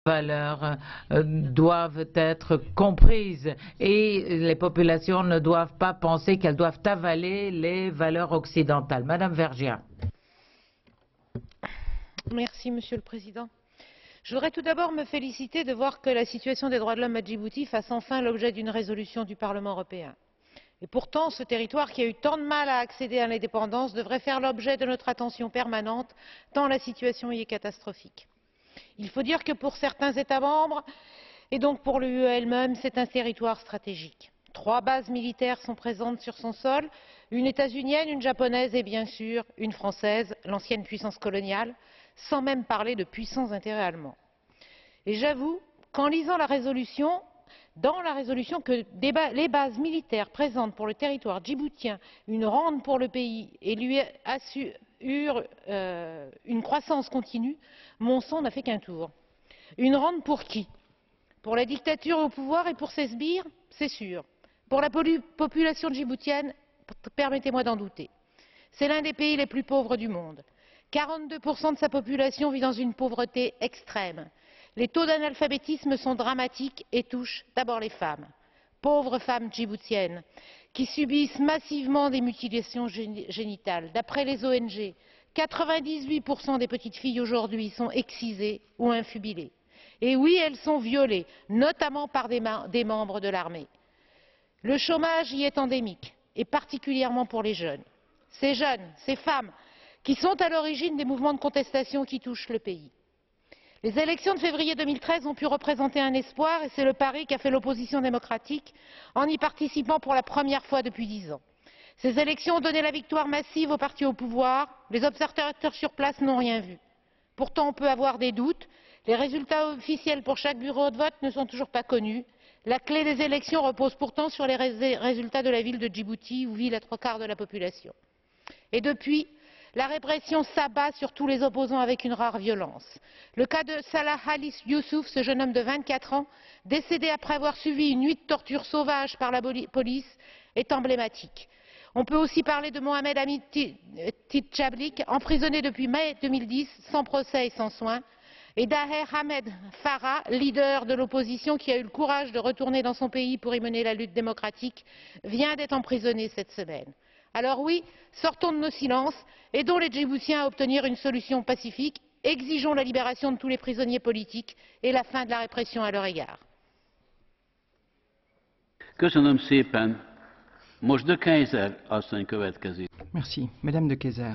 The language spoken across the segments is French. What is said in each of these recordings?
valeurs doivent être comprises et les populations ne doivent pas penser qu'elles doivent avaler les valeurs occidentales. Madame Vergiat. Merci, Monsieur le Président. Je voudrais tout d'abord me féliciter de voir que la situation des droits de l'homme à Djibouti fasse enfin l'objet d'une résolution du Parlement européen. Et pourtant, ce territoire qui a eu tant de mal à accéder à l'indépendance devrait faire l'objet de notre attention permanente, tant la situation y est catastrophique. Il faut dire que pour certains États membres, et donc pour l'UE elle-même, c'est un territoire stratégique. 3 bases militaires sont présentes sur son sol, une états-unienne, une japonaise et bien sûr une française, l'ancienne puissance coloniale, sans même parler de puissants intérêts allemands. Et j'avoue qu'en lisant la résolution, dans la résolution, que les bases militaires présentent pour le territoire djiboutien une rente pour le pays et lui assurent une croissance continue, mon sang n'a fait qu'un tour. Une rente pour qui? Pour la dictature au pouvoir et pour ses sbires? C'est sûr. Pour la population djiboutienne, permettez-moi d'en douter. C'est l'un des pays les plus pauvres du monde. 42% de sa population vit dans une pauvreté extrême. Les taux d'analphabétisme sont dramatiques et touchent d'abord les femmes. Pauvres femmes djiboutiennes qui subissent massivement des mutilations génitales. D'après les ONG, 98% des petites filles aujourd'hui sont excisées ou infubilées. Et oui, elles sont violées, notamment par des membres de l'armée. Le chômage y est endémique, et particulièrement pour les jeunes. Ces jeunes, ces femmes, qui sont à l'origine des mouvements de contestation qui touchent le pays. Les élections de février 2013 ont pu représenter un espoir et c'est le pari qu'a fait l'opposition démocratique en y participant pour la première fois depuis 10 ans. Ces élections ont donné la victoire massive au parti au pouvoir, les observateurs sur place n'ont rien vu. Pourtant, on peut avoir des doutes, les résultats officiels pour chaque bureau de vote ne sont toujours pas connus. La clé des élections repose pourtant sur les résultats de la ville de Djibouti où vit les 3/4 de la population. Et depuis, la répression s'abat sur tous les opposants avec une rare violence. Le cas de Salah Ali Youssouf, ce jeune homme de 24 ans, décédé après avoir subi une nuit de torture sauvage par la police, est emblématique. On peut aussi parler de Mohamed Hamid Tchadjik, emprisonné depuis mai 2010, sans procès et sans soins, et Daher Ahmed Farah, leader de l'opposition qui a eu le courage de retourner dans son pays pour y mener la lutte démocratique, vient d'être emprisonné cette semaine. Alors oui, sortons de nos silences, aidons les Djiboutiens à obtenir une solution pacifique, exigeons la libération de tous les prisonniers politiques et la fin de la répression à leur égard. Merci. Madame de Keyser.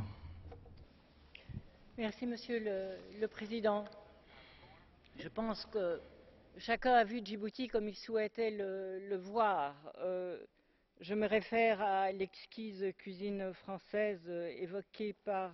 Merci, Monsieur le Président. Je pense que chacun a vu Djibouti comme il souhaitait le voir. Je me réfère à l'exquise cuisine française évoquée par